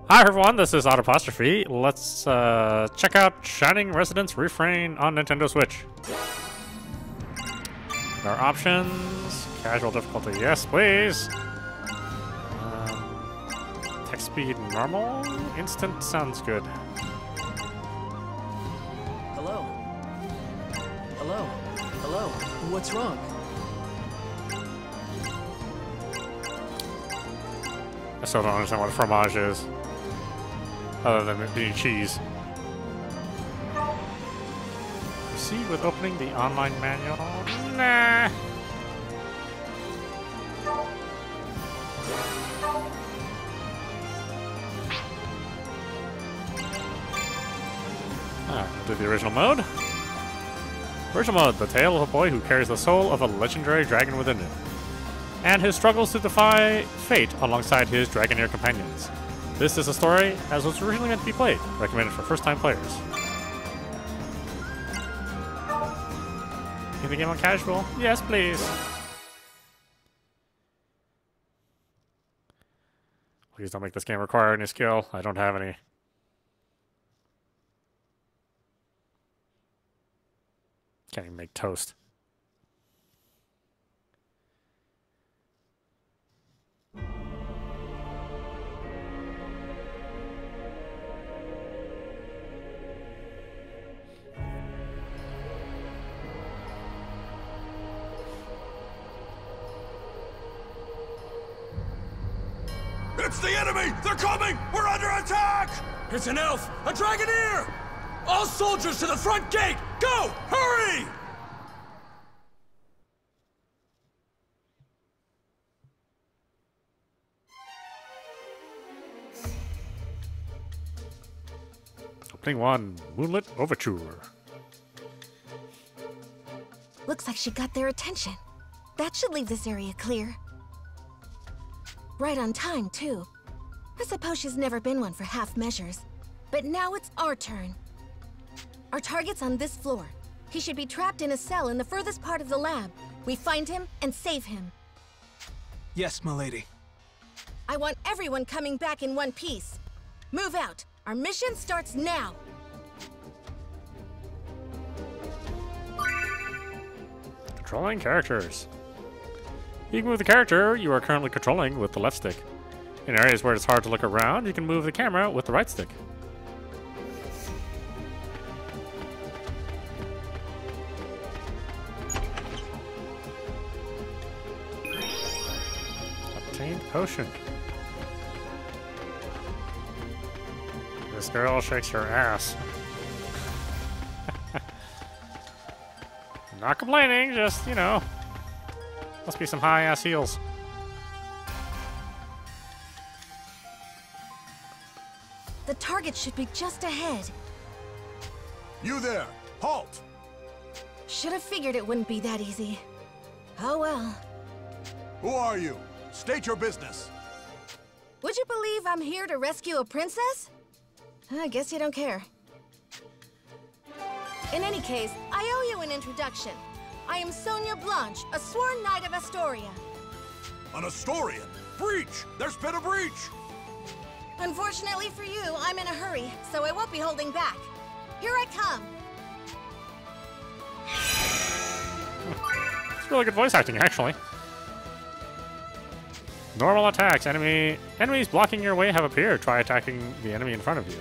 Hi everyone, this is audap. Let's check out Shining Resonance Refrain on Nintendo Switch. Our options: casual difficulty, yes please. Text speed normal, instant sounds good. Hello. Hello. Hello. What's wrong? I still don't understand what fromage is, other than it being cheese. Proceed with opening the online manual? Nah. We'll do the original mode. Original mode, the tale of a boy who carries the soul of a legendary dragon within him, and his struggles to defy fate alongside his Dragoneer companions. This is a story as was originally meant to be played, recommended for first-time players. Can the game on casual? Yes, please. Please don't make this game require any skill. I don't have any. Can't even make toast. It's the enemy! They're coming! We're under attack! It's an elf! A Dragoneer! All soldiers to the front gate! Go! Hurry! Opening 1, Moonlit Overture. Looks like she got their attention. That should leave this area clear. Right on time, too. I suppose she's never been one for half measures. But now it's our turn. Our target's on this floor. He should be trapped in a cell in the furthest part of the lab. We find him and save him. Yes, milady. I want everyone coming back in one piece. Move out. Our mission starts now. Controlling characters. You can move the character you are currently controlling with the left stick. In areas where it's hard to look around, you can move the camera with the right stick. Obtained potion. This girl shakes her ass. Not complaining, just, you know, must be some high-ass heels. The target should be just ahead. You there! Halt! Should have figured it wouldn't be that easy. Oh well. Who are you? State your business. Would you believe I'm here to rescue a princess? I guess you don't care. In any case, I owe you an introduction. I am Sonia Blanche, a sworn knight of Astoria. An Astorian! Breach! There's been a breach! Unfortunately for you, I'm in a hurry, so I won't be holding back. Here I come. It's really good voice acting, actually. Normal attacks. Enemies blocking your way have appeared. Try attacking the enemy in front of you.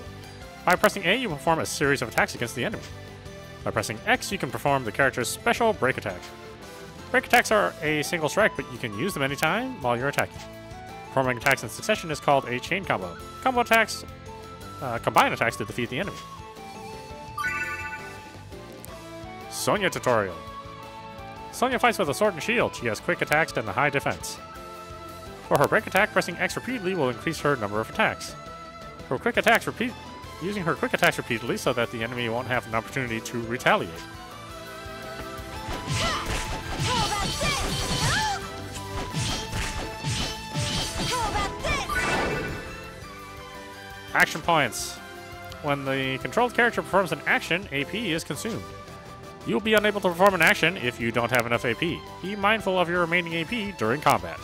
By pressing A, you perform a series of attacks against the enemy. By pressing X, you can perform the character's special break attack. Break attacks are a single strike, but you can use them anytime while you're attacking. Performing attacks in succession is called a chain combo. Combo attacks combine attacks to defeat the enemy. Sonia tutorial. Sonia fights with a sword and shield. She has quick attacks and a high defense. For her break attack, pressing X repeatedly will increase her number of attacks. Using her quick attacks repeatedly so that the enemy won't have an opportunity to retaliate. Action points. When the controlled character performs an action, AP is consumed. You will be unable to perform an action if you don't have enough AP. Be mindful of your remaining AP during combat.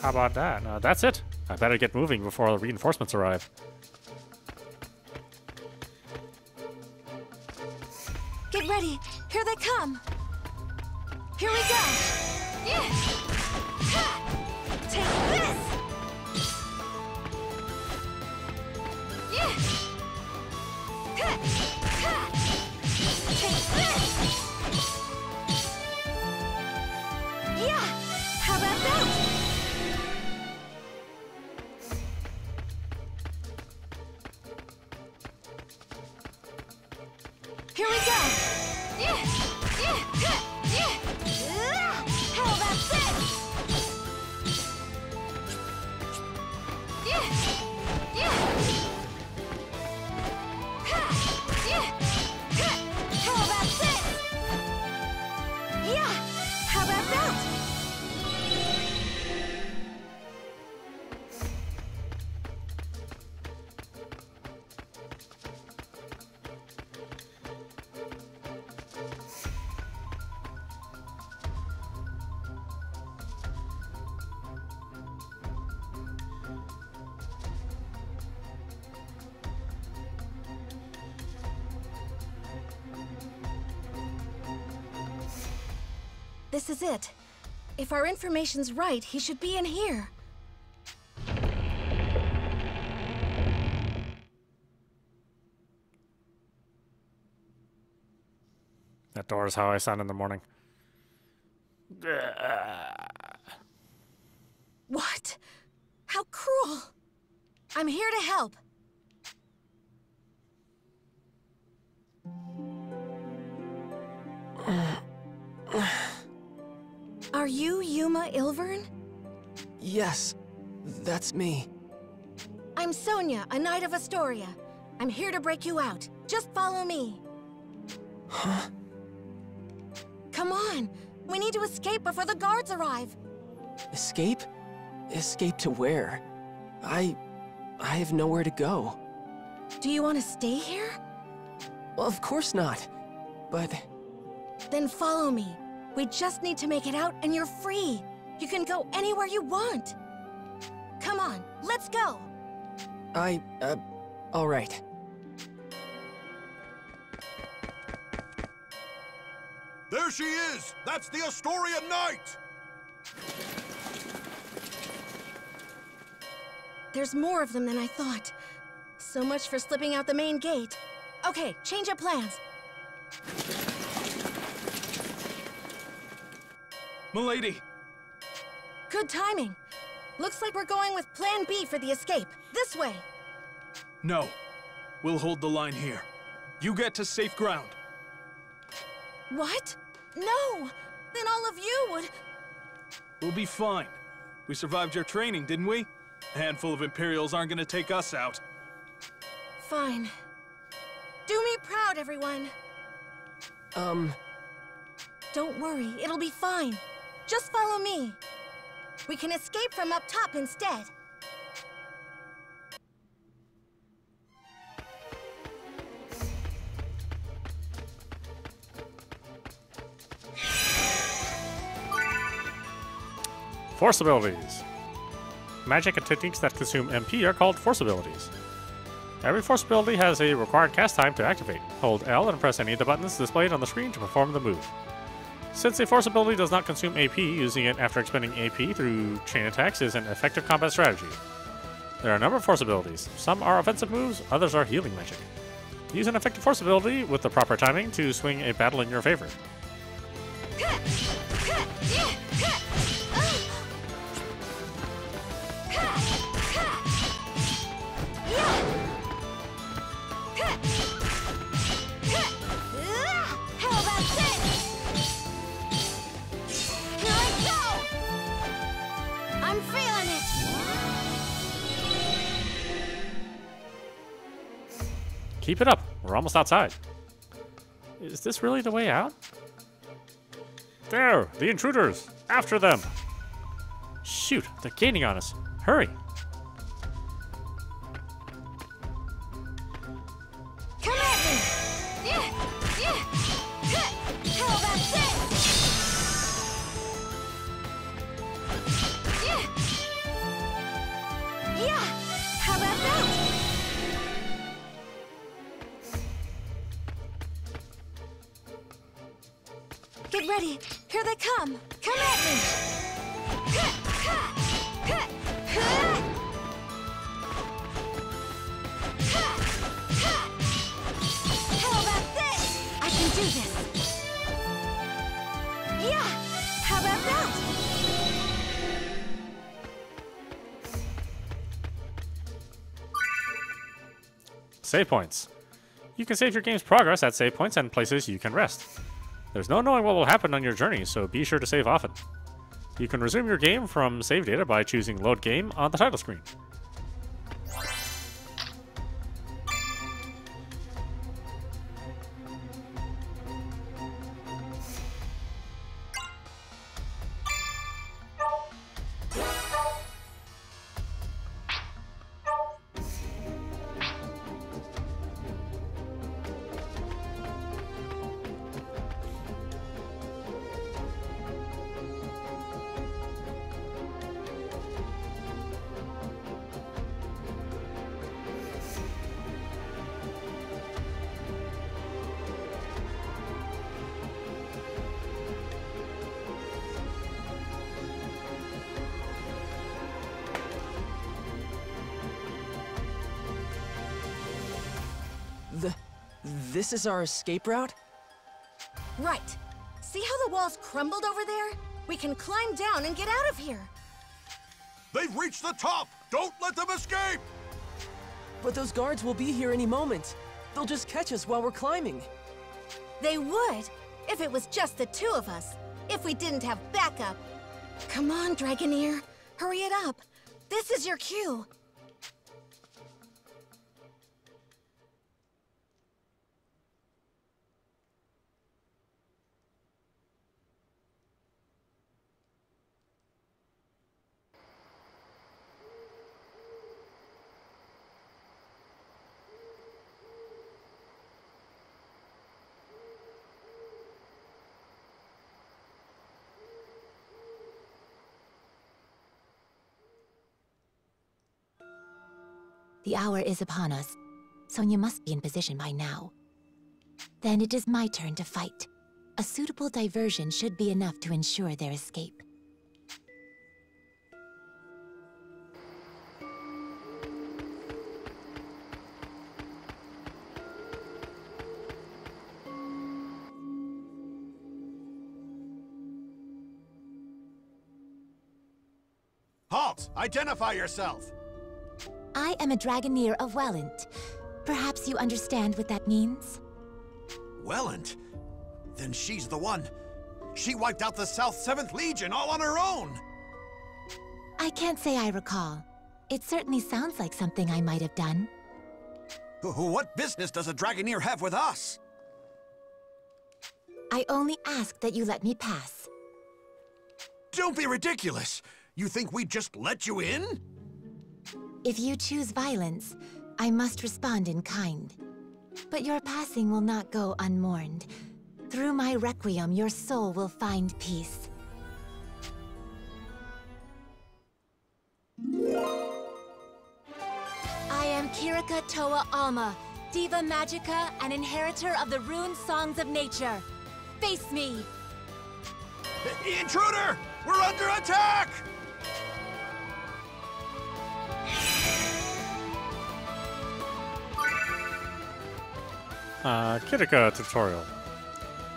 How about that? That's it. I better get moving before the reinforcements arrive. Get ready. Here they come. Here we go. Take this. Take this. Yeah. How about that? Here we go. How about this? How about this? Yeah. How about that? This is it. If our information's right, he should be in here. That door is how I sound in the morning. What? How cruel! I'm here to help. Are you Yuma Ilvern? Yes, that's me. I'm Sonia, a knight of Astoria. I'm here to break you out. Just follow me. Huh? Come on. We need to escape before the guards arrive. Escape? Escape to where? I have nowhere to go. Do you want to stay here? Well, of course not. But... Then follow me. We just need to make it out and you're free. You can go anywhere you want. Come on, let's go. All right. There she is! That's the Astoria Knight! There's more of them than I thought. So much for slipping out the main gate. Okay, change of plans. Milady! Good timing. Looks like we're going with Plan B for the escape. This way. No. We'll hold the line here. You get to safe ground. What? No! Then all of you would... We'll be fine. We survived your training, didn't we? A handful of Imperials aren't gonna take us out. Fine. Do me proud, everyone. Don't worry, it'll be fine. Just follow me. We can escape from up top instead. Force abilities. magic and techniques that consume MP are called force abilities. Every force ability has a required cast time to activate. Hold L and press any of the buttons displayed on the screen to perform the move. Since a force ability does not consume AP, using it after expending AP through chain attacks is an effective combat strategy. There are a number of force abilities. Some are offensive moves, others are healing magic. Use an effective force ability with the proper timing to swing a battle in your favor. I'm feeling it! Keep it up. We're almost outside. Is this really the way out? There! The intruders! After them! Shoot! They're gaining on us. Hurry! Come at me! Hell, that's it! Yeah! How about that? Get ready! Here they come! Come at me! How about this? I can do this! Yeah! How about that? Save points. You can save your game's progress at save points and places you can rest. There's no knowing what will happen on your journey, so be sure to save often. You can resume your game from save data by choosing Load Game on the title screen. This is our escape route? Right. See how the walls crumbled over there? We can climb down and get out of here. They've reached the top! Don't let them escape! But those guards will be here any moment. They'll just catch us while we're climbing. They would, if it was just the two of us. If we didn't have backup. Come on, Dragoneer. Hurry it up. This is your cue. The hour is upon us. Sonia must be in position by now. Then it is my turn to fight. A suitable diversion should be enough to ensure their escape. Halt! Identify yourself! I am a Dragoneer of Welland. Perhaps you understand what that means? Welland? Then she's the one. She wiped out the South 7th Legion all on her own! I can't say I recall. It certainly sounds like something I might have done. What business does a Dragoneer have with us? I only ask that you let me pass. Don't be ridiculous! You think we'd just let you in? If you choose violence, I must respond in kind. But your passing will not go unmourned. Through my requiem, your soul will find peace. Kirika Toa Alma, Diva Magica and inheritor of the rune songs of nature. Face me! Intruder! We're under attack! Kirika tutorial.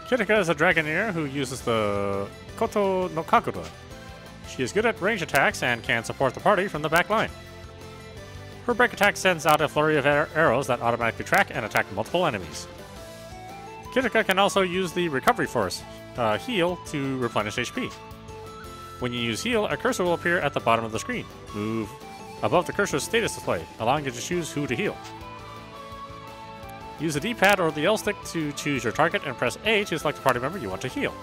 Kirika is a Dragoneer who uses the Koto no Kakura. She is good at range attacks and can support the party from the back line. Her break attack sends out a flurry of arrows that automatically track and attack multiple enemies. Kirika can also use the Recovery Force, heal, to replenish HP. When you use heal, a cursor will appear at the bottom of the screen. Move above the cursor's status display, allowing you to choose who to heal. Use the D-pad or the L-stick to choose your target and press A to select the party member you want to heal.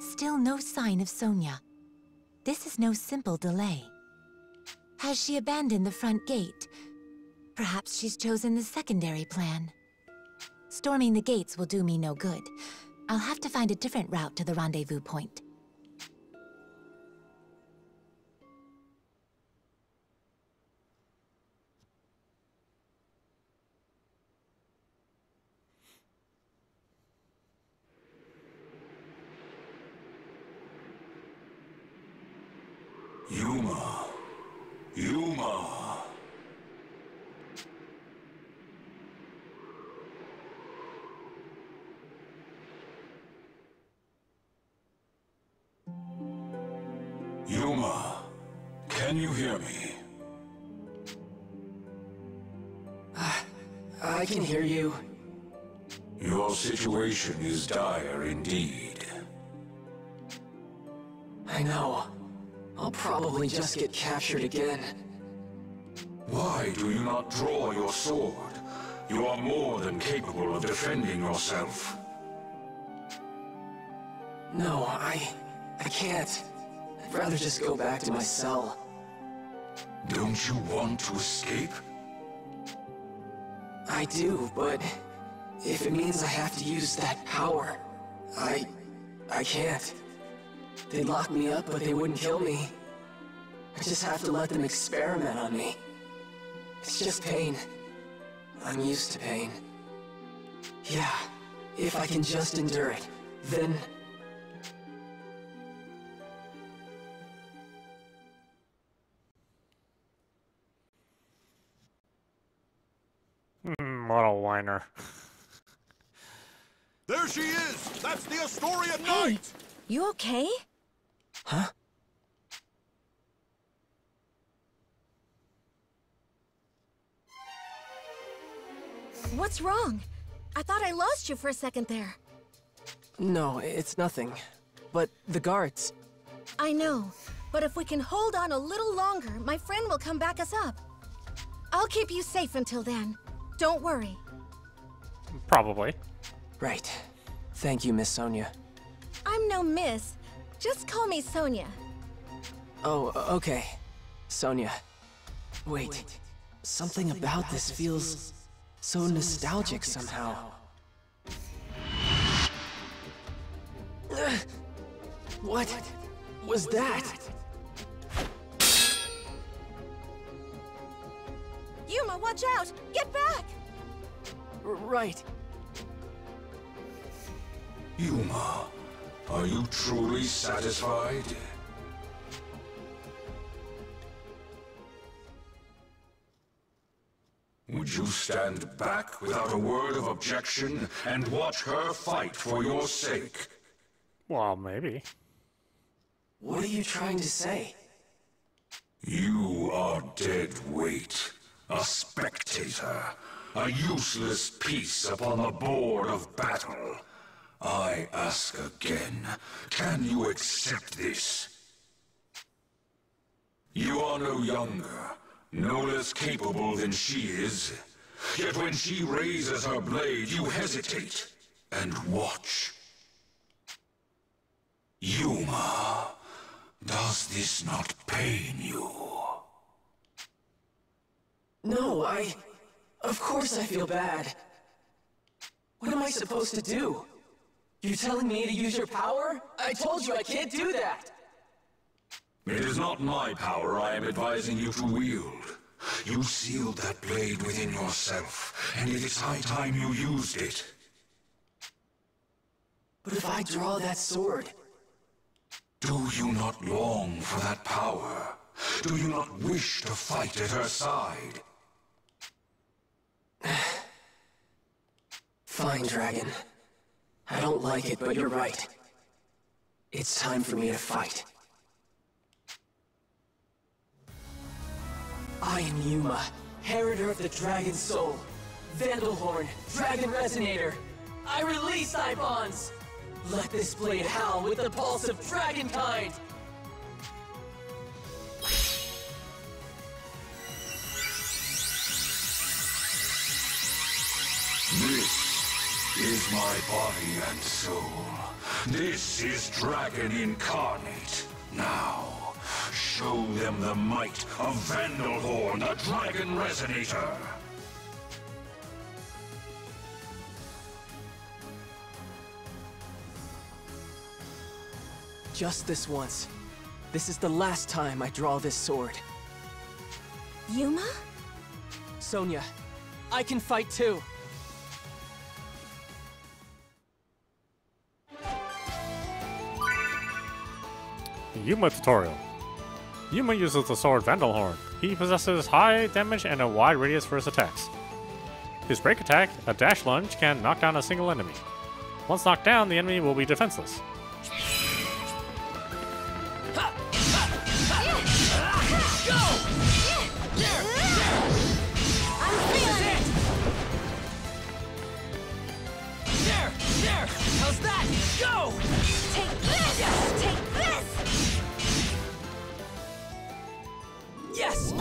Still no sign of Sonia. This is no simple delay. Has she abandoned the front gate? Perhaps she's chosen the secondary plan. Storming the gates will do me no good. I'll have to find a different route to the rendezvous point. Yuma! Yuma, can you hear me? I can hear you. Your situation is dire indeed. I know. I'll probably just get captured again. Why do you not draw your sword? You are more than capable of defending yourself. No, I can't. I'd rather just go back to my cell. Don't you want to escape? I do, but if it means I have to use that power, I can't. They'd lock me up, but they wouldn't kill me. I just have to let them experiment on me. It's just pain. I'm used to pain. Yeah, if I can just endure it, then... What a whiner. There she is! That's the Astoria Knight! You okay? Huh? What's wrong? I thought I lost you for a second there. No, it's nothing. But the guards... I know, but if we can hold on a little longer, my friend will come back us up. I'll keep you safe until then. Don't worry. Probably. Right. Thank you, Miss Sonia. I'm no miss. Just call me Sonia. Oh, okay. Sonia. Wait. Something about this feels so nostalgic somehow. What was that? Yuma, watch out! Get back! Right. Yuma, are you truly satisfied? Would you stand back without a word of objection and watch her fight for your sake? Well, maybe. What are you trying to say? You are dead weight, a spectator. a useless piece upon the board of battle. I ask again, can you accept this? You are no younger, no less capable than she is. Yet when she raises her blade, you hesitate and watch. Yuma, does this not pain you? No, Of course I feel bad. What am I supposed to do? You're telling me to use your power? I told you I can't do that! It is not my power I am advising you to wield. You sealed that blade within yourself, and it is high time you used it. But if I draw that sword... Do you not long for that power? Do you not wish to fight at her side? Fine, Dragon. I don't like it, but you're right. It's time for me to fight. I am Yuma, Heriter of the Dragon Soul, Vandalhorn, Dragon Resonator. I release thy bonds! Let this blade howl with the pulse of dragonkind! This is my body and soul. This is Dragon Incarnate. Now, show them the might of Vandalhorn, the Dragon Resonator. Just this once. This is the last time I draw this sword. Yuma? Sonia, I can fight too. Yuma tutorial. Yuma uses the sword Vandalhorn. He possesses high damage and a wide radius for his attacks. His break attack, a dash lunge, can knock down a single enemy. Once knocked down, the enemy will be defenseless. How's that? Go! Take this! Yes! Take this! Yes!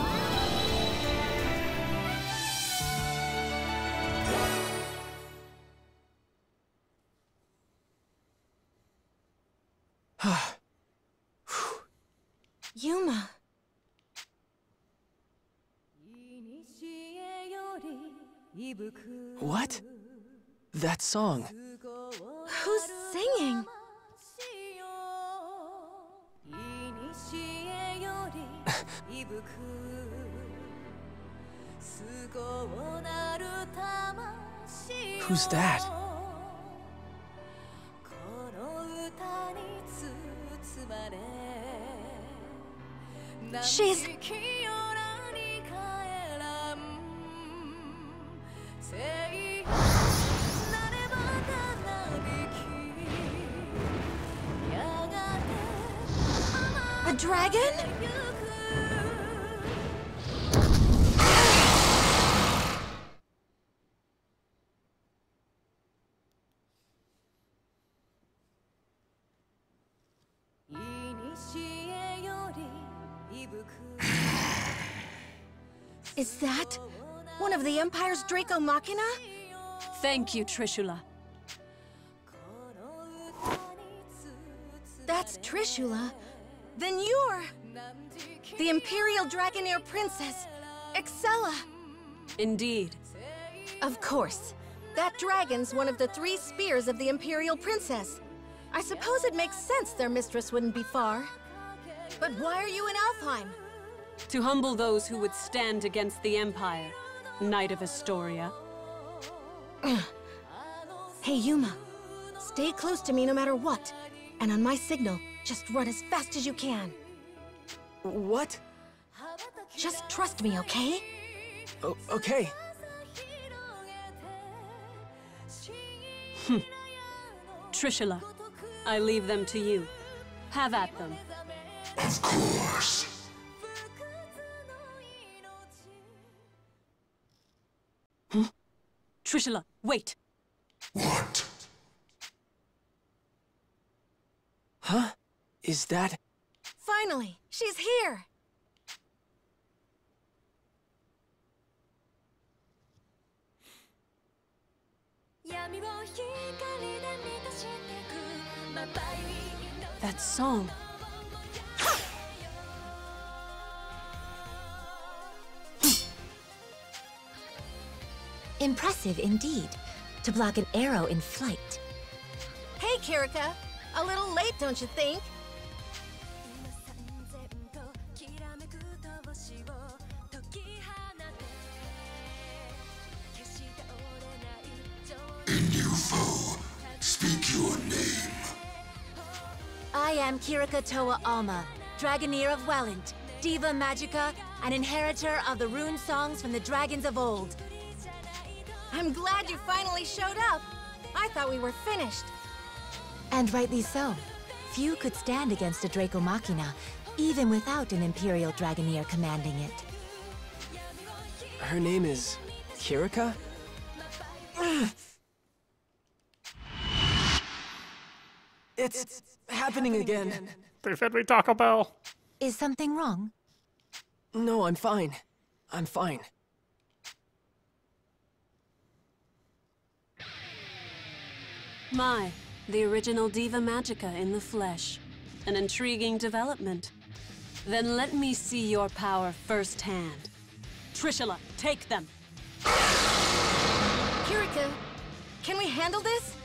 Yuma. What? That song. Who's singing? Who's that? She's... a dragon? Is that one of the Empire's Draco Machina? Thank you, Trishula. That's Trishula. Then you're... the Imperial Dragoneer Princess Excella. Indeed. Of course. That dragon's one of the 3 spears of the Imperial Princess. I suppose it makes sense their mistress wouldn't be far. But why are you in Alfheim? To humble those who would stand against the Empire, Knight of Astoria. Hey, Yuma. Stay close to me no matter what. And on my signal, just run as fast as you can. What? Just trust me, okay? Okay. Trishula, I leave them to you. Have at them. Of course. Huh? Trishula, wait! What? Huh? Is that... Finally, she's here! That song. Impressive indeed, to block an arrow in flight. Hey, Kirika! A little late, don't you think? New foe, speak your name. I am Kirika Toa Alma, Dragoneer of Welland, Diva Magica, and inheritor of the rune songs from the dragons of old. I'm glad you finally showed up. I thought we were finished. And rightly so. Few could stand against a Draco Machina, even without an Imperial Dragoneer commanding it. Her name is... Kirika? It's happening again. They fed me Taco Bell. Is something wrong? No, I'm fine. I'm fine. My, the original Diva Magica in the flesh. An intriguing development. Then let me see your power firsthand. Trishula, take them! Kirika, can we handle this?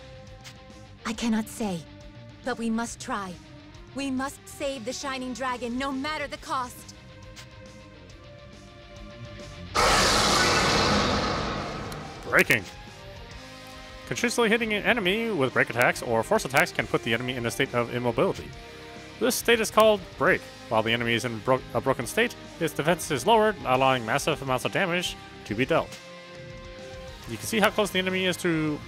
I cannot say, but we must try. We must save the Shining Dragon, no matter the cost. Breaking. Consistently hitting an enemy with break attacks or force attacks can put the enemy in a state of immobility. This state is called break. While the enemy is in a broken state, its defense is lowered, allowing massive amounts of damage to be dealt. You can see how close the enemy is to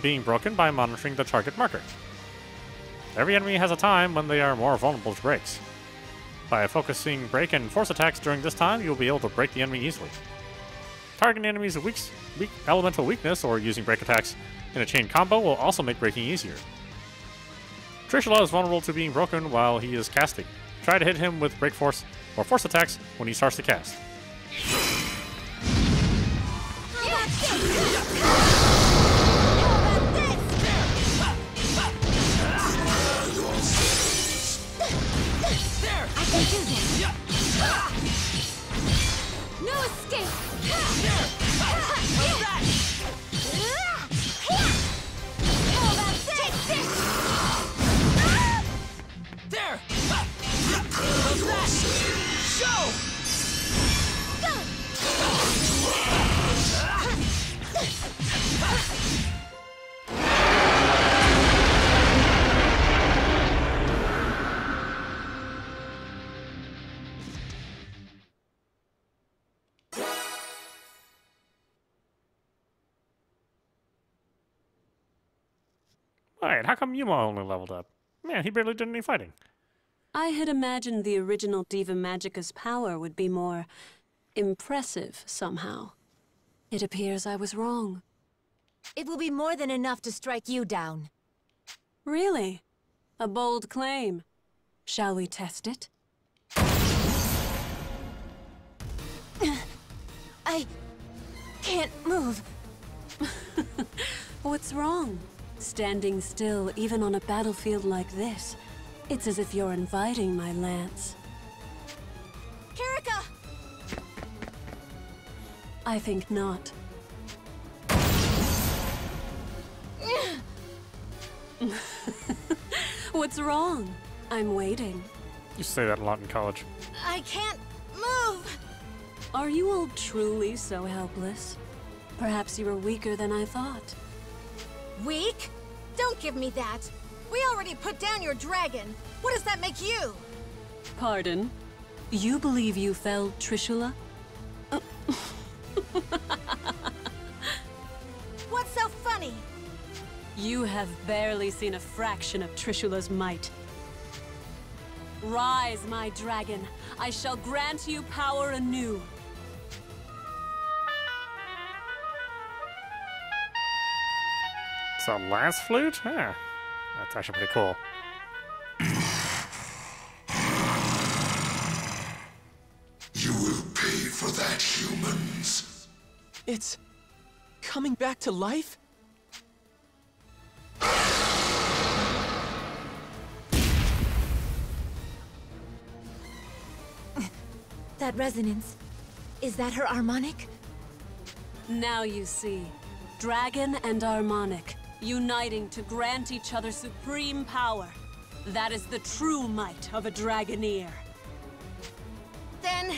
being broken by monitoring the target marker. Every enemy has a time when they are more vulnerable to breaks. By focusing break and force attacks during this time, you'll be able to break the enemy easily. Targeting enemies with weak elemental weakness or using break attacks in a chain combo will also make breaking easier. Trishula is vulnerable to being broken while he is casting. Try to hit him with break force or force attacks when he starts to cast. I can do this! No escape! There! How's that? Show! Alright, how come Yuma only leveled up? Man, he barely did any fighting. I had imagined the original Diva Magica's power would be more impressive somehow. It appears I was wrong. It will be more than enough to strike you down. Really? A bold claim. Shall we test it? I can't move. What's wrong? Standing still, even on a battlefield like this. It's as if you're inviting my lance. Kirika! I think not. What's wrong? I'm waiting. You say that a lot in college. I can't move! Are you all truly so helpless? Perhaps you were weaker than I thought. Weak? Don't give me that! We already put down your dragon! What does that make you? Pardon? You believe you felled Trishula? What's so funny? You have barely seen a fraction of Trishula's might. Rise, my dragon. I shall grant you power anew. So, last flute? Yeah. That's actually pretty cool. You will pay for that, humans. It's coming back to life? That resonance, is that her harmonic? Now you see. Dragon and harmonic, uniting to grant each other supreme power. That is the true might of a Dragoneer. Then,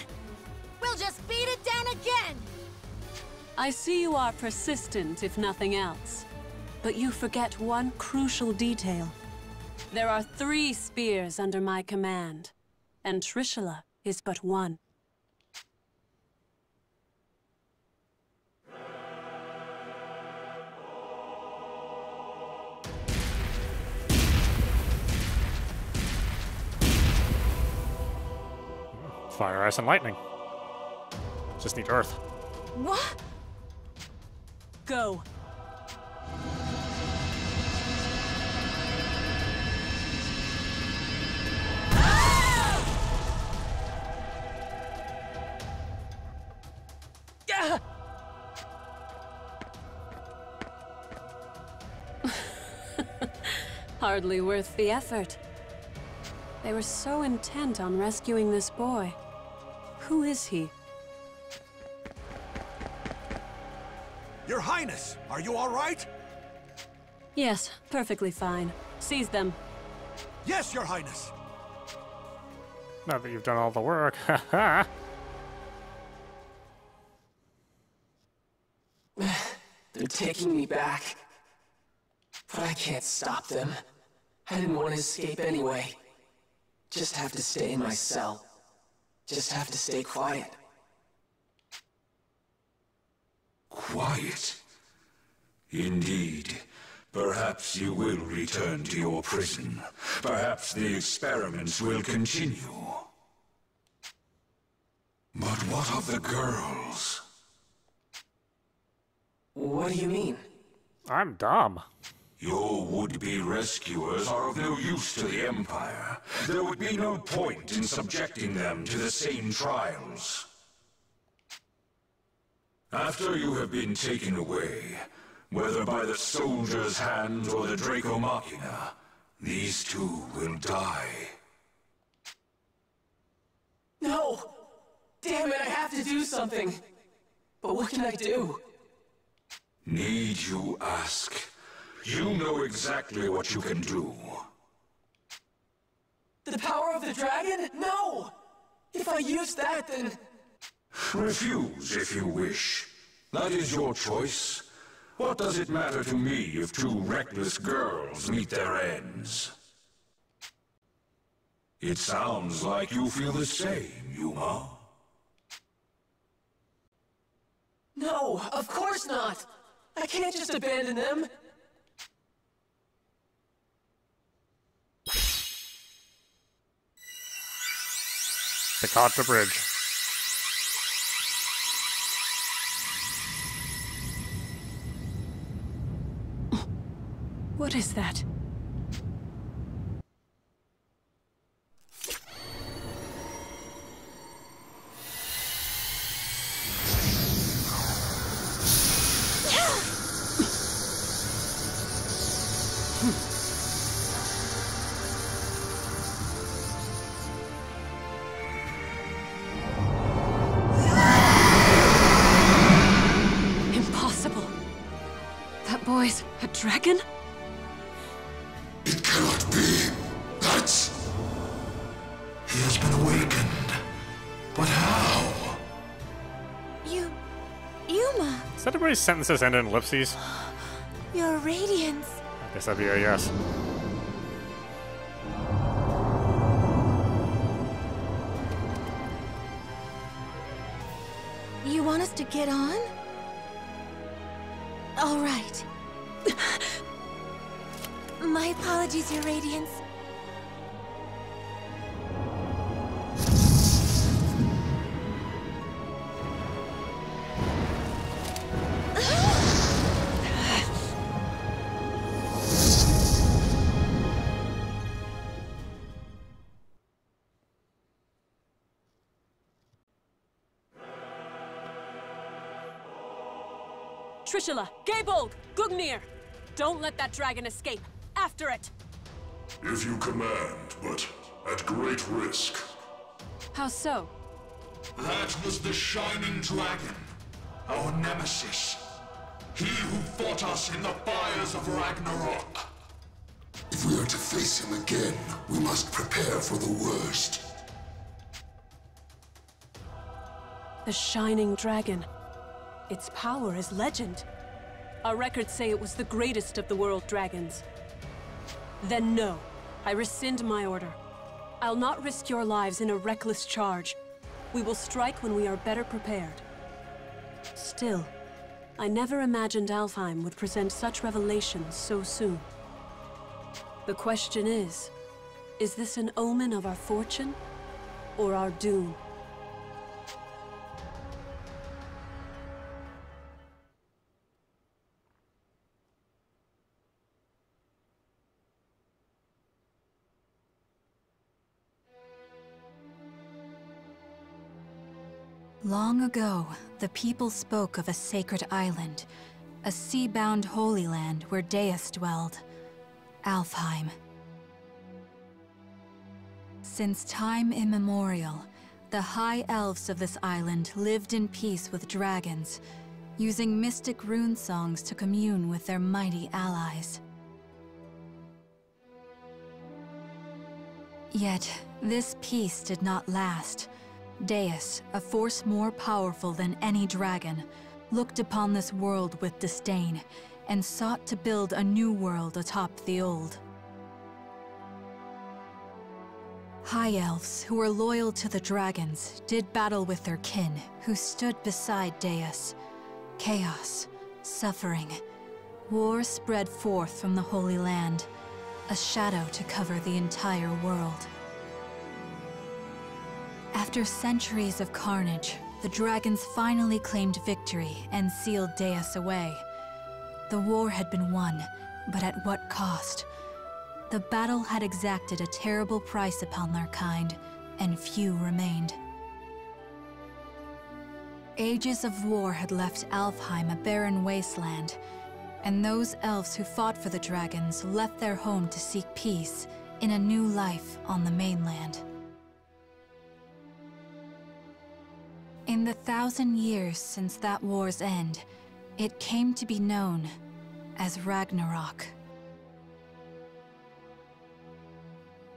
we'll just beat it down again! I see you are persistent, if nothing else. But you forget one crucial detail. There are 3 spears under my command, and Trishula is but one. Fire, ice, and lightning. Just need earth. What? Go. Hardly worth the effort. They were so intent on rescuing this boy. Who is he? Your Highness, are you all right? Yes, perfectly fine. Seize them. Yes, Your Highness. Now that you've done all the work, haha. They're taking me back. But I can't stop them. I didn't want to escape anyway. Just have to stay in my cell. Just have to stay quiet. Quiet? Indeed. Perhaps you will return to your prison. Perhaps the experiments will continue. But what of the girls? What do you mean? I'm dumb. Your would-be rescuers are of no use to the Empire. There would be no point in subjecting them to the same trials. After you have been taken away, whether by the soldier's hand or the Draco Machina, these 2 will die. No! Damn it, I have to do something! But what can I do? Need you ask? You know exactly what you can do. The power of the dragon? No! If I use that, then... Refuse if you wish. That is your choice. What does it matter to me if 2 reckless girls meet their ends? It sounds like you feel the same, Yuma. No, of course not! I can't just abandon them! Pick the bridge. What is that? Impossible. That boy's a dragon? It cannot be. That's... He has been awakened. But how? Yuma! Does everybody's sentences end in ellipses? Your radiance. I guess that'd be a yes. You want us to get on? All right. My apologies, Your Radiance. Trishula, Gaybolg, Gungnir! Don't let that dragon escape! After it! If you command, but at great risk. How so? That was the Shining Dragon, our nemesis. He who fought us in the fires of Ragnarok. If we are to face him again, we must prepare for the worst. The Shining Dragon. Its power is legend. Our records say it was the greatest of the world dragons. Then no, I rescind my order. I'll not risk your lives in a reckless charge. We will strike when we are better prepared. Still, I never imagined Alfheim would present such revelations so soon. The question is this an omen of our fortune or our doom? Long ago, the people spoke of a sacred island, a sea-bound holy land where Deus dwelled, Alfheim. Since time immemorial, the high elves of this island lived in peace with dragons, using mystic rune songs to commune with their mighty allies. Yet, this peace did not last. Deus, a force more powerful than any dragon, looked upon this world with disdain and sought to build a new world atop the old. High elves who were loyal to the dragons did battle with their kin who stood beside Deus. Chaos, suffering, war spread forth from the Holy Land, a shadow to cover the entire world. After centuries of carnage, the dragons finally claimed victory and sealed Deus away. The war had been won, but at what cost? The battle had exacted a terrible price upon their kind, and few remained. Ages of war had left Alfheim a barren wasteland, and those elves who fought for the dragons left their home to seek peace in a new life on the mainland. In the 1,000 years since that war's end, it came to be known as Ragnarok.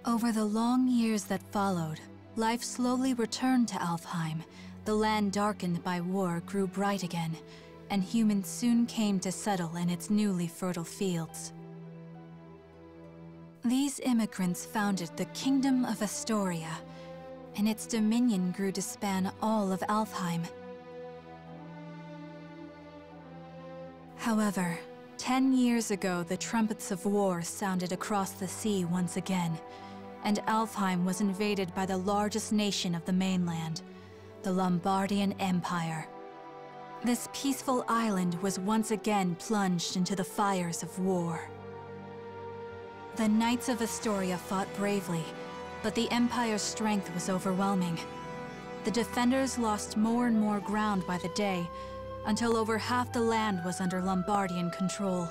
Over the long years that followed, life slowly returned to Alfheim. The land darkened by war grew bright again, and humans soon came to settle in its newly fertile fields. These immigrants founded the Kingdom of Astoria, and its dominion grew to span all of Alfheim. However, 10 years ago, the trumpets of war sounded across the sea once again, and Alfheim was invaded by the largest nation of the mainland, the Lombardian Empire. This peaceful island was once again plunged into the fires of war. The Knights of Astoria fought bravely, but the Empire's strength was overwhelming. The defenders lost more and more ground by the day, until over half the land was under Lombardian control.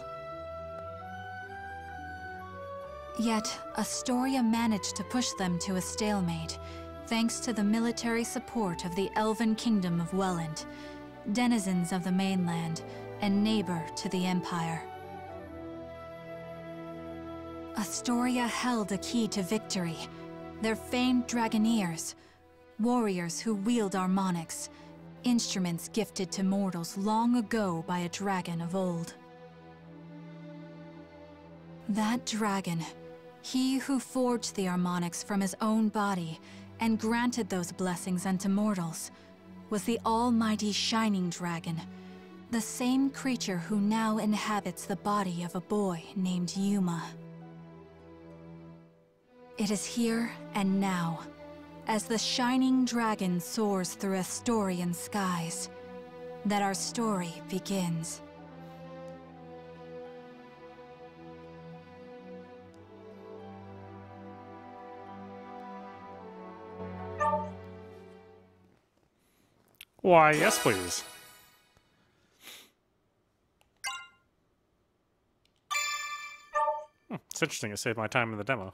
Yet, Astoria managed to push them to a stalemate, thanks to the military support of the Elven Kingdom of Welland, denizens of the mainland, and neighbor to the Empire. Astoria held a key to victory: their famed Dragoneers, warriors who wield harmonics, instruments gifted to mortals long ago by a dragon of old. That dragon, he who forged the harmonics from his own body and granted those blessings unto mortals, was the almighty Shining Dragon, the same creature who now inhabits the body of a boy named Yuma. It is here and now, as the Shining Dragon soars through Astorian skies, that our story begins. Why, yes, please. It's interesting. It saved my time in the demo.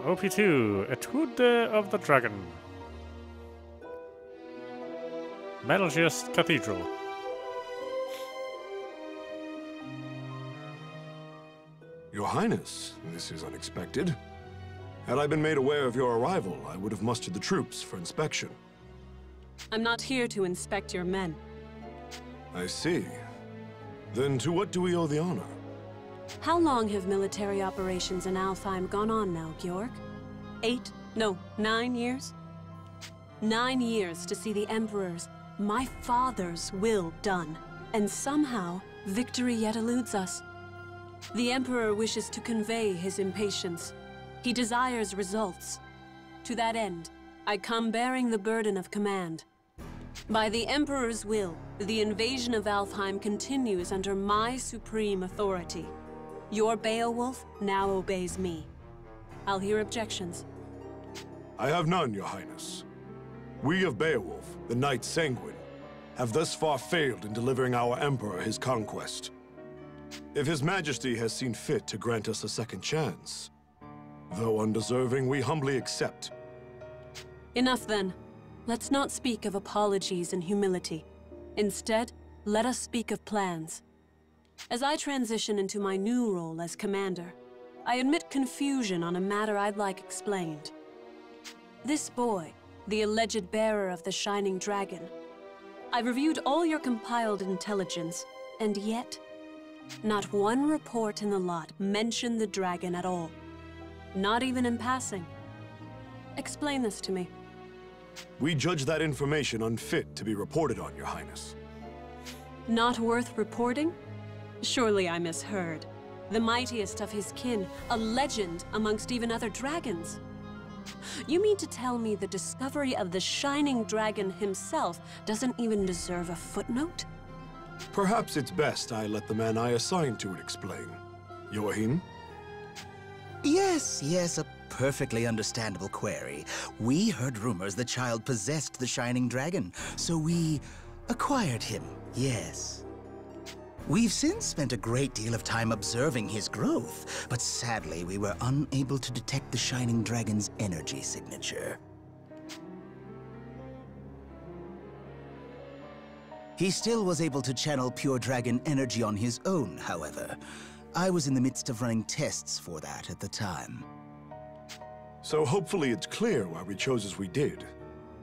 OP2, Etude of the Dragon. Metalgeist Cathedral. Your Highness, this is unexpected. Had I been made aware of your arrival, I would have mustered the troops for inspection. I'm not here to inspect your men. I see. Then to what do we owe the honor? How long have military operations in Alfheim gone on now, Georg? 9 years? 9 years to see the Emperor's, my father's, will done. And somehow, victory yet eludes us. The Emperor wishes to convey his impatience. He desires results. To that end, I come bearing the burden of command. By the Emperor's will, the invasion of Alfheim continues under my supreme authority. Your Beowulf now obeys me. I'll hear objections. I have none, Your Highness. We of Beowulf, the Knight Sanguine, have thus far failed in delivering our Emperor his conquest. If His Majesty has seen fit to grant us a second chance, though undeserving, we humbly accept. Enough then. Let's not speak of apologies and humility. Instead, let us speak of plans. As I transition into my new role as commander, I admit confusion on a matter I'd like explained. This boy, the alleged bearer of the Shining Dragon. I've reviewed all your compiled intelligence, and yet, not one report in the lot mentioned the dragon at all. Not even in passing. Explain this to me. We judge that information unfit to be reported on, Your Highness. Not worth reporting? Surely I misheard. The mightiest of his kin, a legend amongst even other dragons. You mean to tell me the discovery of the Shining Dragon himself doesn't even deserve a footnote? Perhaps it's best I let the man I assigned to it explain. Joachim? Yes, a perfectly understandable query. We heard rumors the child possessed the Shining Dragon, so we acquired him, yes. We've since spent a great deal of time observing his growth, but sadly we were unable to detect the Shining Dragon's energy signature. He still was able to channel pure dragon energy on his own, however. I was in the midst of running tests for that at the time. So hopefully it's clear why we chose as we did.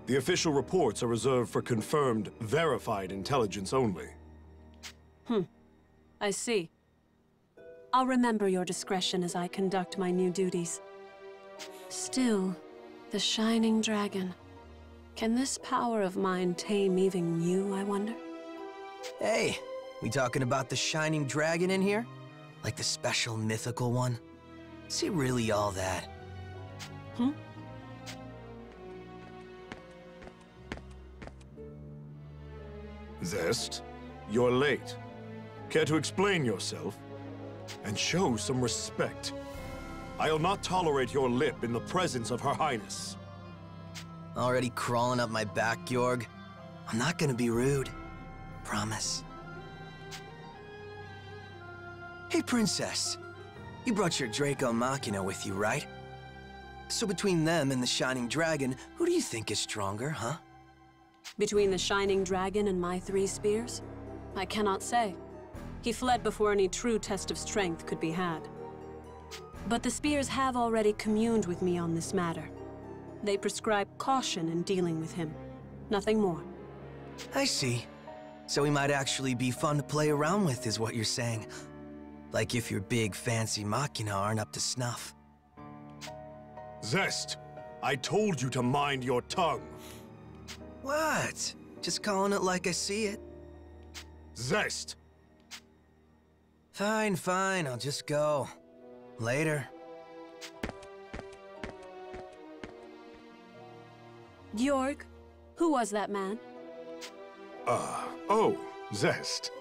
The official reports are reserved for confirmed, verified intelligence only. I see. I'll remember your discretion as I conduct my new duties. Still, the Shining Dragon. Can this power of mine tame even you, I wonder? Hey, we talking about the Shining Dragon in here? Like the special mythical one? Is he really all that? Zest, you're late. Care to explain yourself? And show some respect. I'll not tolerate your lip in the presence of Her Highness. Already crawling up my back, Georg? I'm not gonna be rude. Promise. Hey, Princess. You brought your Draco Machina with you, right? So between them and the Shining Dragon, who do you think is stronger, huh? Between the Shining Dragon and my 3 spears? I cannot say. He fled before any true test of strength could be had. But the spears have already communed with me on this matter. They prescribe caution in dealing with him. Nothing more. I see. So he might actually be fun to play around with, is what you're saying. Like if your big, fancy Machina aren't up to snuff. Zest, I told you to mind your tongue. What? Just calling it like I see it? Zest! Fine, I'll just go. Later. Georg, who was that man? Oh, Zest.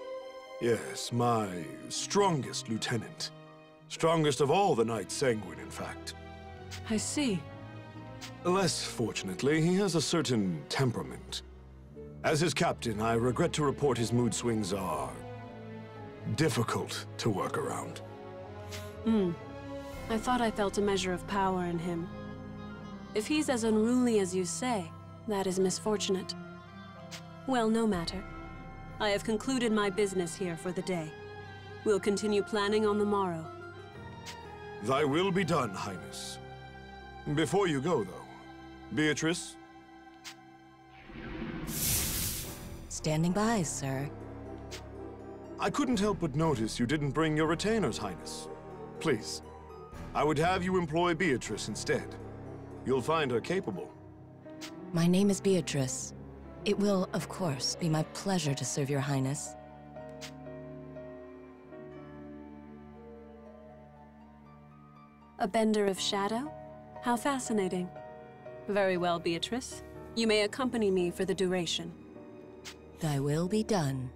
Yes, my strongest lieutenant. Strongest of all the Knights Sanguine, in fact. I see. Less fortunately, he has a certain temperament. As his captain, I regret to report his mood swings are difficult to work around. I thought I felt a measure of power in him. If he's as unruly as you say, that is misfortunate. Well, no matter. I have concluded my business here for the day. We'll continue planning on the morrow. Thy will be done, Highness. Before you go, though, Beatrice? Standing by, sir. I couldn't help but notice you didn't bring your retainers, Highness. Please, I would have you employ Beatrice instead. You'll find her capable. My name is Beatrice. It will, of course, be my pleasure to serve your Highness. A bender of shadow? How fascinating. Very well, Beatrice. You may accompany me for the duration. Thy will be done.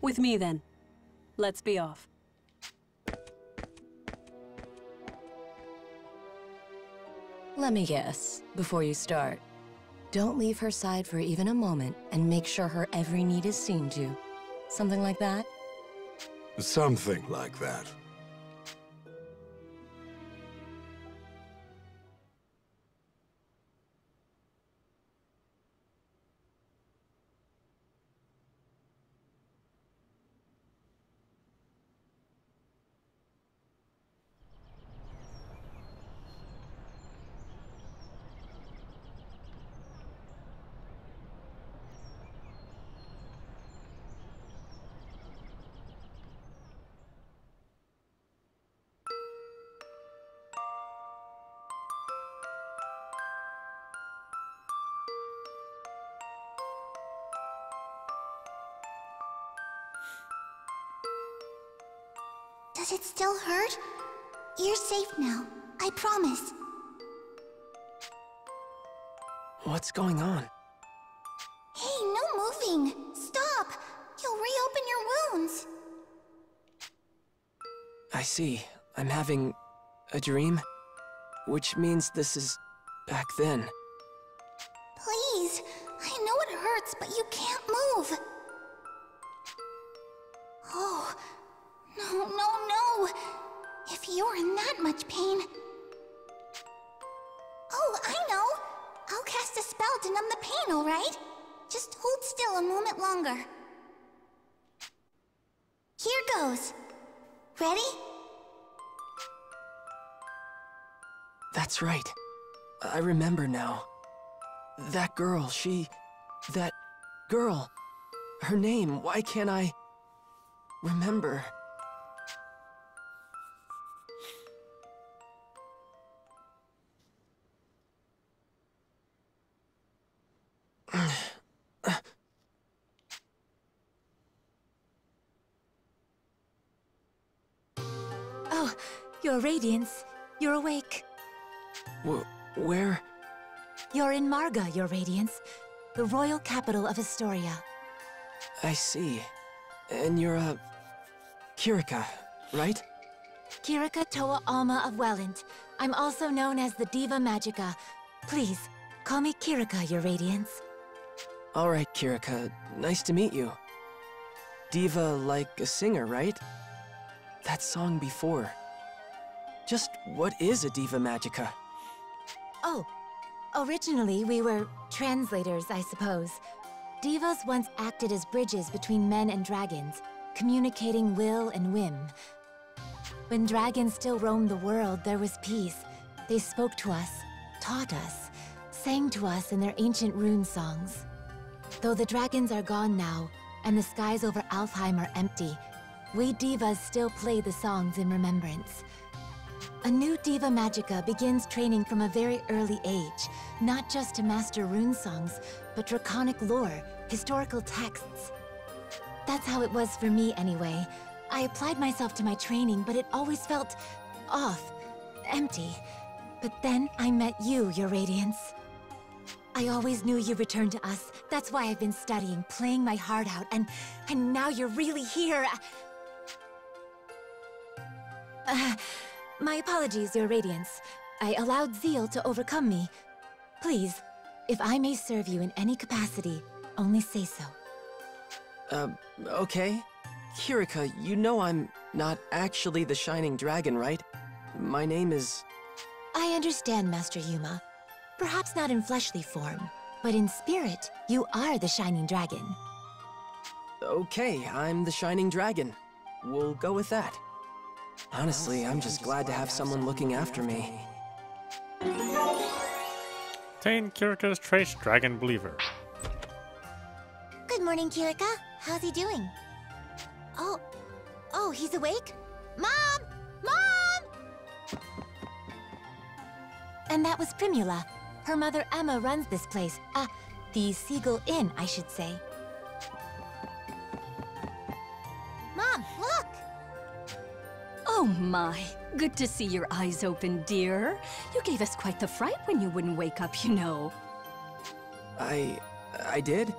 With me, then. Let's be off. Let me guess, before you start. Don't leave her side for even a moment, and make sure her every need is seen to. Something like that? Something like that. Does it still hurt? You're safe now, I promise. What's going on? Hey, no moving! Stop! You'll reopen your wounds! I see. I'm having a dream, which means this is back then. Please! I know it hurts, but you can't move! Oh, no, no, no! If you're in that much pain... Oh, I know! I'll cast a spell to numb the pain, alright? Just hold still a moment longer. Here goes. Ready? That's right. I remember now. That girl, that girl. Her name, why can't I remember? Oh, Your Radiance. You're awake. Where? You're in Marga, Your Radiance, the royal capital of Astoria. I see. And you're Kirika, right? Kirika Toa Alma of Welland. I'm also known as the Diva Magica. Please, call me Kirika, Your Radiance. All right, Kirika. Nice to meet you. Diva like a singer, right? That song before. Just what is a Diva Magica? Oh, originally we were translators, I suppose. Divas once acted as bridges between men and dragons, communicating will and whim. When dragons still roamed the world, there was peace. They spoke to us, taught us, sang to us in their ancient rune songs. Though the dragons are gone now, and the skies over Alfheim are empty, we divas still play the songs in remembrance. A new Diva Magica begins training from a very early age, not just to master rune songs, but draconic lore, historical texts. That's how it was for me anyway. I applied myself to my training, but it always felt off, empty. But then I met you, Your Radiance. I always knew you'd return to us. That's why I've been studying, playing my heart out, and now you're really here. My apologies, Your Radiance. I allowed zeal to overcome me. Please, if I may serve you in any capacity, only say so. Okay. Kirika, you know I'm not actually the Shining Dragon, right? My name is... I understand, Master Yuma. Perhaps not in fleshly form, but in spirit, you are the Shining Dragon. Okay, I'm the Shining Dragon. We'll go with that. Honestly, I'm just glad to have someone looking after me. Obtain Kirika's trait, Dragon Believer. Good morning, Kirika. How's he doing? Oh, he's awake? Mom! Mom! And that was Primula. Her mother Emma runs this place. The Seagull Inn, I should say. Mom, look! Oh my, good to see your eyes open, dear. You gave us quite the fright when you wouldn't wake up, you know. I did?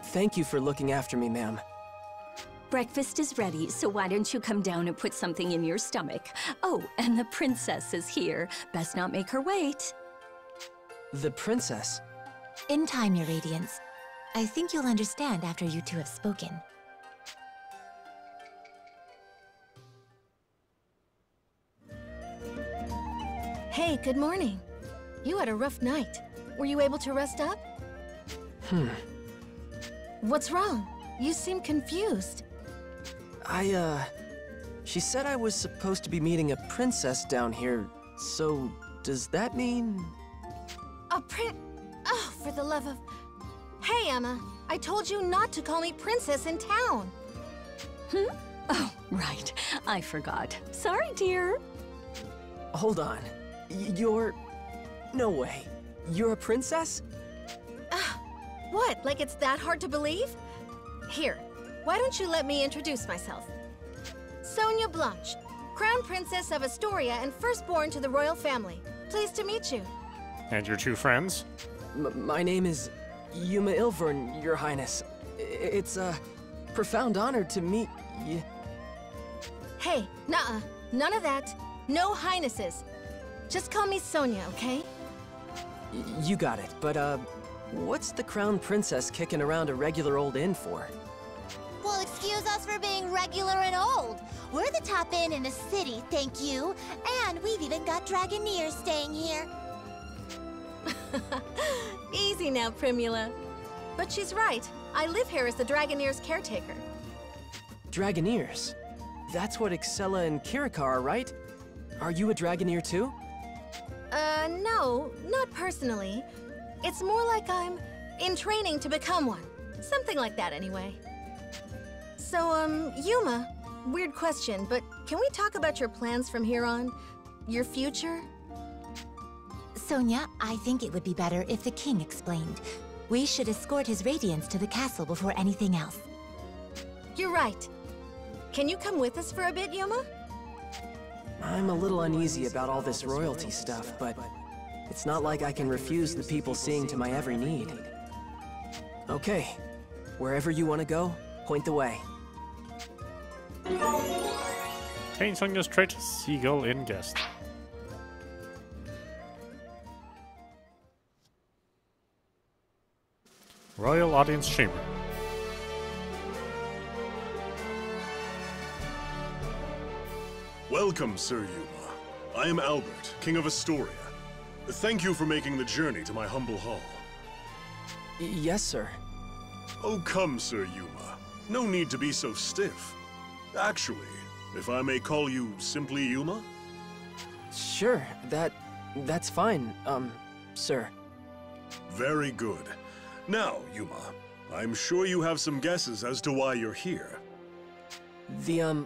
Thank you for looking after me, ma'am. Breakfast is ready, so why don't you come down and put something in your stomach? Oh, and the princess is here. Best not make her wait. The princess? In time, Your Radiance. I think you'll understand after you two have spoken. Hey, good morning. You had a rough night. Were you able to rest up? What's wrong? You seem confused. She said I was supposed to be meeting a princess down here, so does that mean... Oh, for the love of... Hey, Emma, I told you not to call me princess in town. Oh, right. I forgot. Sorry, dear. Hold on. You're... No way. You're a princess? What, like it's that hard to believe? Here, why don't you let me introduce myself? Sonia Blanche, Crown Princess of Astoria and firstborn to the royal family. Pleased to meet you. And your two friends? My name is Yuma Ilvern, Your Highness. It's a profound honor to meet you. Hey, nuh-uh. None of that. No highnesses. Just call me Sonia, okay? You got it, but what's the Crown Princess kicking around a regular old inn for? Well, excuse us for being regular and old. We're the top inn in the city, thank you. And we've even got Dragoneers staying here. Easy now, Primula. But she's right. I live here as the Dragoneers' caretaker. Dragoneers? That's what Excella and Kirika are, right? Are you a Dragoneer too? No, not personally. It's more like I'm in training to become one. Something like that, anyway. So, Yuma, weird question, but can we talk about your plans from here on? Your future? Sonia, I think it would be better if the king explained. We should escort his radiance to the castle before anything else. You're right. Can you come with us for a bit, Yuma? I'm a little uneasy about all this royalty stuff, but it's not like I can refuse the people seeing to my every need. Okay, wherever you want to go, point the way. Obtain Sonia's trait, Seagull Inn Guest. Royal Audience Chamber. Welcome, Sir Yuma. I am Albert, King of Astoria. Thank you for making the journey to my humble hall. Yes, sir. Oh, come, Sir Yuma. No need to be so stiff. Actually, if I may call you simply Yuma? Sure, that's fine, sir. Very good. Now, Yuma, I'm sure you have some guesses as to why you're here. The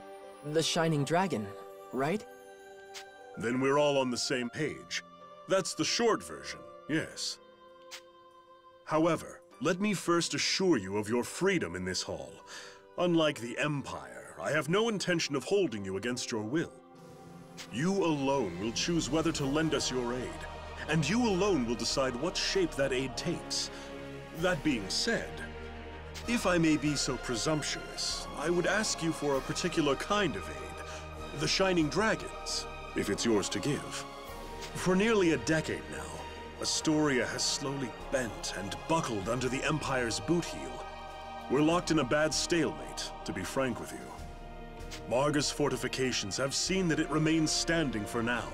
Shining Dragon, right? Then we're all on the same page. That's the short version, yes. However, let me first assure you of your freedom in this hall. Unlike the Empire, I have no intention of holding you against your will. You alone will choose whether to lend us your aid, and you alone will decide what shape that aid takes. That being said, if I may be so presumptuous, I would ask you for a particular kind of aid, the Shining Dragons, if it's yours to give. For nearly a decade now, Astoria has slowly bent and buckled under the Empire's boot heel. We're locked in a bad stalemate, to be frank with you. Marga's fortifications have seen that it remains standing for now,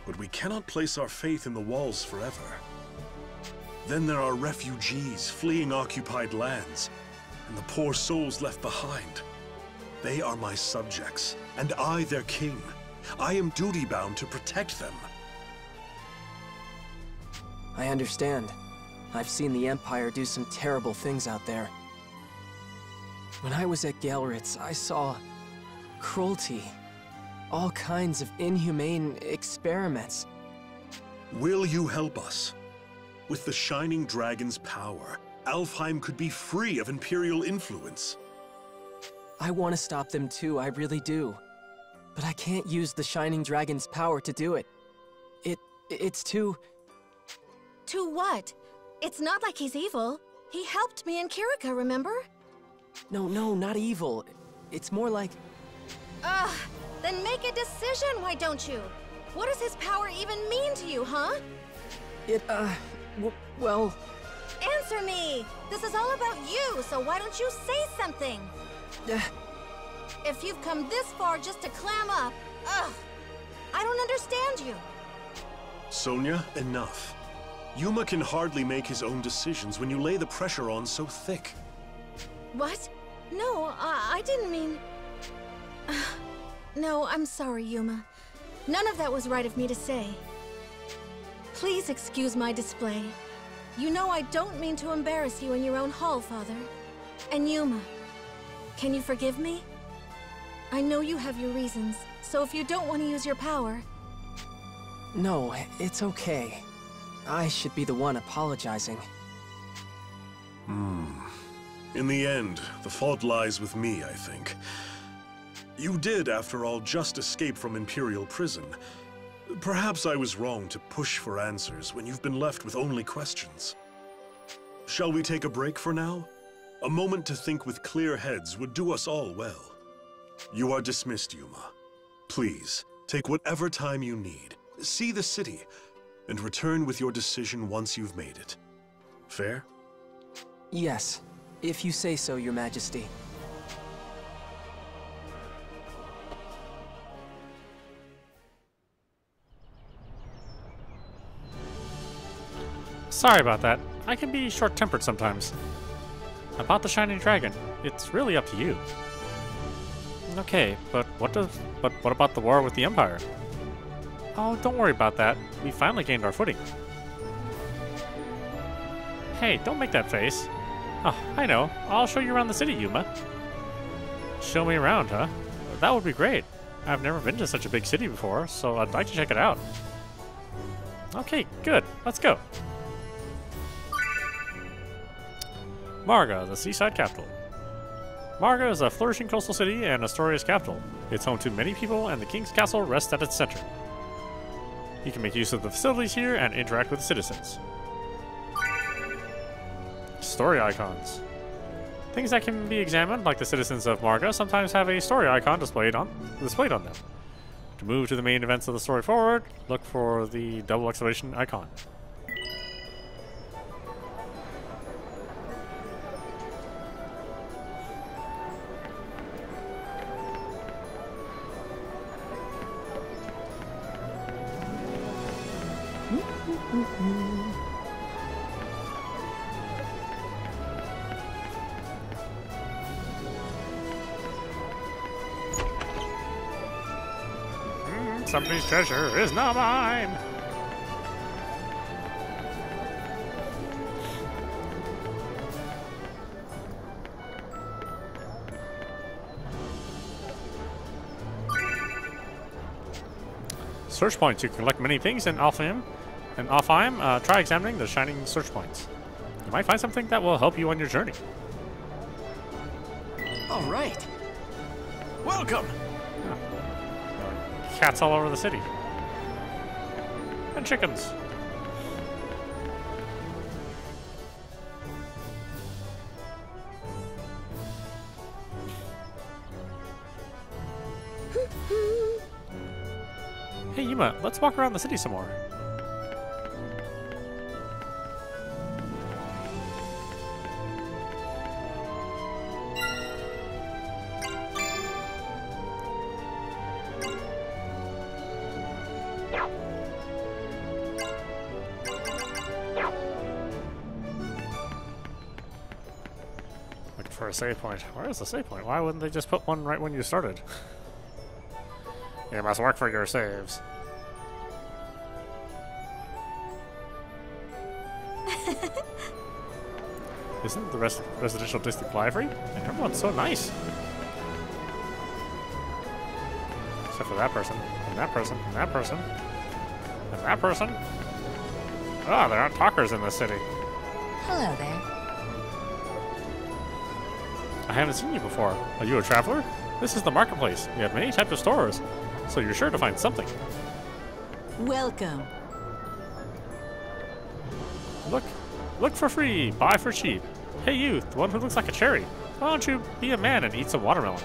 but we cannot place our faith in the walls forever. Then there are refugees fleeing occupied lands, and the poor souls left behind. They are my subjects, and I their king. I am duty-bound to protect them. I understand. I've seen the Empire do some terrible things out there. When I was at Galritz, I saw cruelty. All kinds of inhumane experiments. Will you help us? With the Shining Dragon's power, Alfheim could be free of Imperial influence. I want to stop them too, I really do. But I can't use the Shining Dragon's power to do it. It's too... To what? It's not like he's evil. He helped me in Kirika, remember? No, not evil. It's more like... Ugh! Then make a decision, why don't you? What does his power even mean to you, huh? Well... Answer me! This is all about you, so why don't you say something? If you've come this far just to clam up, ugh! I don't understand you. Sonia, enough. Yuma can hardly make his own decisions when you lay the pressure on so thick. What? No, I didn't mean... No, I'm sorry, Yuma. None of that was right of me to say. Please excuse my display. You know I don't mean to embarrass you in your own hall, Father. And Yuma, can you forgive me? I know you have your reasons, so if you don't want to use your power... No, it's okay. I should be the one apologizing. In the end, the fault lies with me, I think. You did, after all, just escape from Imperial prison. Perhaps I was wrong to push for answers when you've been left with only questions. Shall we take a break for now? A moment to think with clear heads would do us all well. You are dismissed, Yuma. Please, take whatever time you need. See the city, and return with your decision once you've made it. Fair? Yes, if you say so, Your Majesty. Sorry about that. I can be short-tempered sometimes. About the Shining Dragon, it's really up to you. Okay, but what about the war with the Empire? Oh, don't worry about that. We finally gained our footing. Hey, don't make that face. Oh, I know. I'll show you around the city, Yuma. Show me around, huh? That would be great. I've never been to such a big city before, so I'd like to check it out. Okay, good. Let's go. Marga, the seaside capital. Marga is a flourishing coastal city and Astoria's capital. It's home to many people, and the king's castle rests at its center. You can make use of the facilities here and interact with the citizens. Story icons. Things that can be examined, like the citizens of Marga, sometimes have a story icon displayed on them. To move to the main events of the story forward, look for the double exclamation icon. Somebody's treasure is not mine! Search points. You can collect many things in Alfheim. Try examining the shining search points. You might find something that will help you on your journey. All right. Welcome. Cats all over the city. And chickens. Yuma, let's walk around the city some more. For a save point. Where is the save point? Why wouldn't they just put one right when you started? You must work for your saves. Isn't the residential district library? And everyone's so nice. Except for that person, and that person, and that person, and that person. Ah, there aren't talkers in this city. Hello there. I haven't seen you before. Are you a traveler? This is the marketplace. We have many types of stores, so you're sure to find something. Welcome. Look for free, buy for cheap. Hey you, the one who looks like a cherry. Why don't you be a man and eat some watermelon?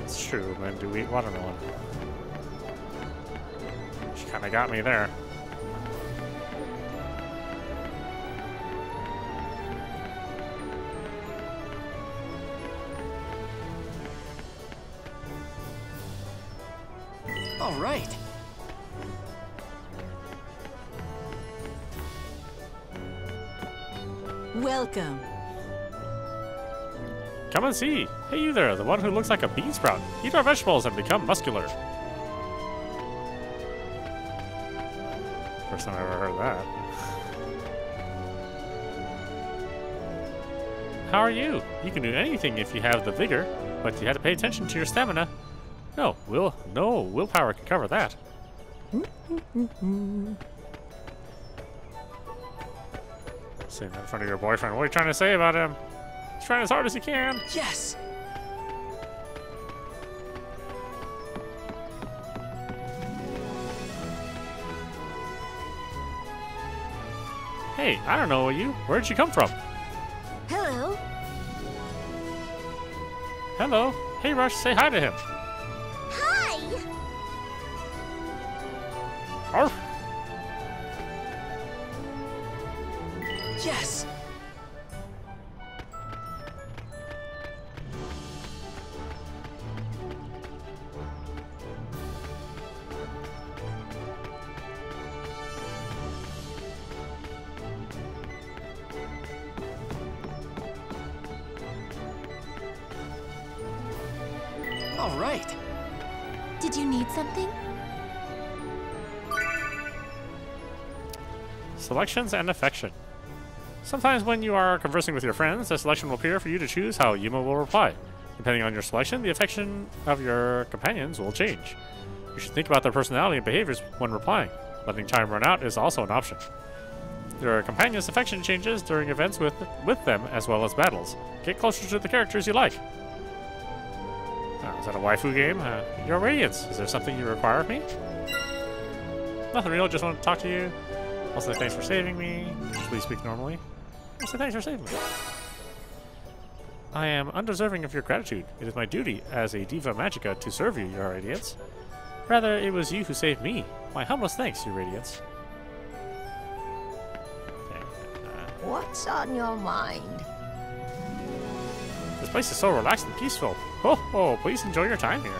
It's true, men do eat watermelon. She kinda got me there. All right. Welcome. Come and see. Hey you there, the one who looks like a bean sprout. Eat our vegetables and become muscular. First time I ever heard that. How are you? You can do anything if you have the vigor, but you have to pay attention to your stamina. No willpower can cover that. Saying that in front of your boyfriend. What are you trying to say about him? He's trying as hard as he can. Yes! Hey, I don't know you. Where'd you come from? Hello. Hello. Hey, Rush, say hi to him. Hi! Arf. Yes! All right. Did you need something? Selections and affection. Sometimes when you are conversing with your friends, a selection will appear for you to choose how Yuma will reply. Depending on your selection, the affection of your companions will change. You should think about their personality and behaviors when replying. Letting time run out is also an option. Your companion's affection changes during events with them as well as battles. Get closer to the characters you like. Is that a waifu game? Your Radiance. Is there something you require of me? Nothing real, just want to talk to you. Also, thanks for saving me. Please speak normally. Also, thanks for saving me. I am undeserving of your gratitude. It is my duty as a Diva Magica to serve you, Your Radiance. Rather, it was you who saved me. My humblest thanks, Your Radiance. Okay, What's on your mind? this place is so relaxed and peaceful. Oh, please enjoy your time here.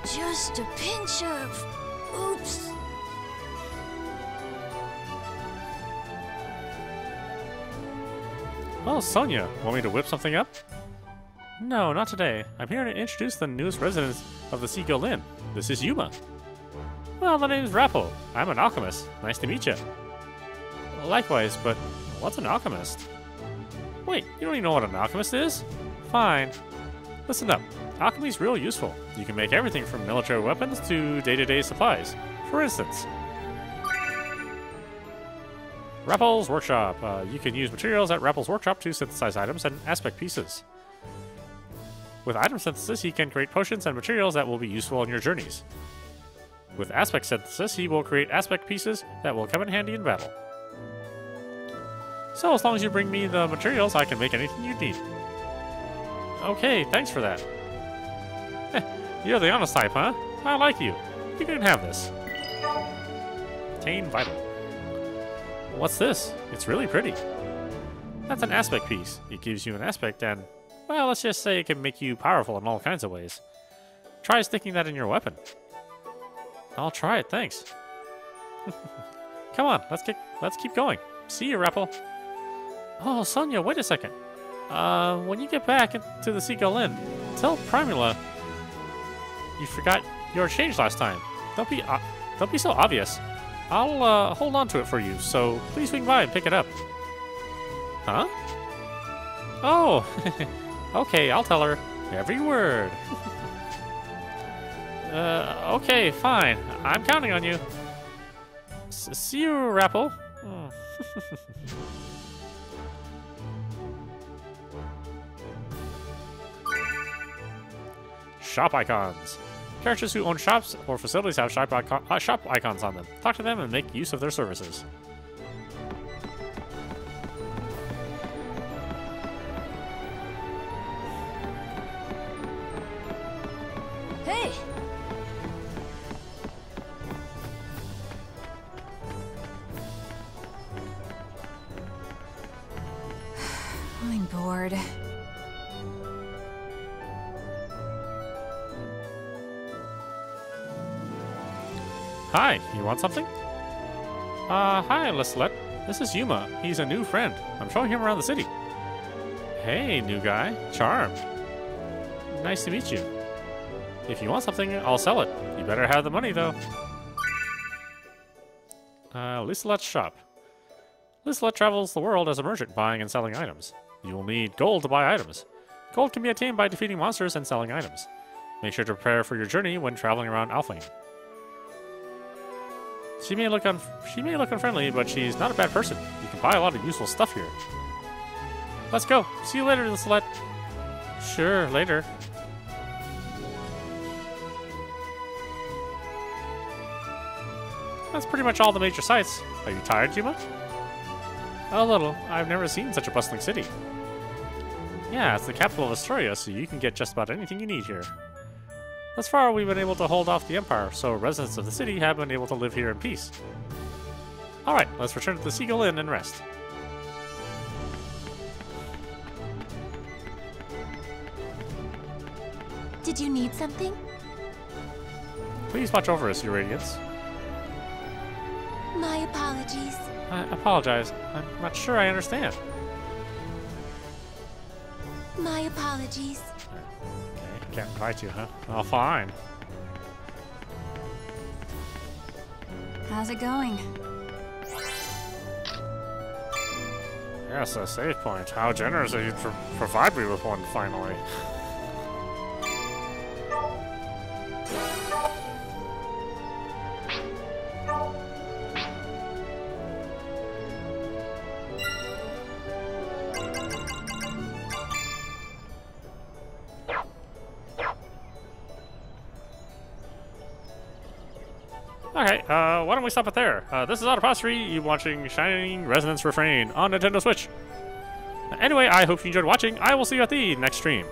Just a pinch of... oops. Oh, Sonia, want me to whip something up? No, not today. I'm here to introduce the newest residents of the Seagull Inn. This is Yuma. Well, the name's Rappo. I'm an alchemist. Nice to meet you. Likewise, but what's an alchemist? Wait, you don't even know what an alchemist is? Fine. Listen up. Alchemy's real useful. You can make everything from military weapons to day-to-day supplies. For instance, Rappel's Workshop. You can use materials at Rappel's Workshop to synthesize items and aspect pieces. With item synthesis, he can create potions and materials that will be useful on your journeys. With aspect synthesis, he will create aspect pieces that will come in handy in battle. So as long as you bring me the materials, I can make anything you need. Okay, thanks for that. You're the honest type, huh? I like you. You can have this. Obtain vital. What's this? It's really pretty. That's an aspect piece. It gives you an aspect and, well, let's just say it can make you powerful in all kinds of ways. Try sticking that in your weapon. I'll try it, thanks. Come on, let's keep going. See you, Rappel. Oh, Sonia, wait a second. When you get back to the Seagull Inn, tell Primula you forgot your change last time. Don't be so obvious. I'll hold on to it for you, so please swing by and pick it up. Huh? Oh, okay, I'll tell her every word. Okay, fine. I'm counting on you. See you, Rappel. Oh. Shop icons. Characters who own shops or facilities have shop icons on them. Talk to them and make use of their services. Hey! I'm bored. Hi, you want something? Hi, Lislet. This is Yuma. He's a new friend. I'm showing him around the city. Hey, new guy. Charmed. Nice to meet you. If you want something, I'll sell it. You better have the money, though. Lislet's shop. Lislet travels the world as a merchant, buying and selling items. You will need gold to buy items. Gold can be attained by defeating monsters and selling items. Make sure to prepare for your journey when traveling around Alfheim. She may look unfriendly, but she's not a bad person. You can buy a lot of useful stuff here. Let's go. See you later, Lislet. Sure, later. That's pretty much all the major sites. Are you tired, Yuma? A little. I've never seen such a bustling city. Yeah, it's the capital of Astoria, so you can get just about anything you need here. Thus far, we've been able to hold off the Empire, so residents of the city have been able to live here in peace. Alright, let's return to the Seagull Inn and rest. Did you need something? Please watch over us, Your Radiance. My apologies. I apologize. I'm not sure I understand. My apologies. Can't invite you, huh? Oh, fine. How's it going? Yes, a save point. How generous of you to provide me with one, finally. Okay, why don't we stop it there? This is audap, you watching Shining Resonance Refrain on Nintendo Switch. Anyway, I hope you enjoyed watching. I will see you at the next stream.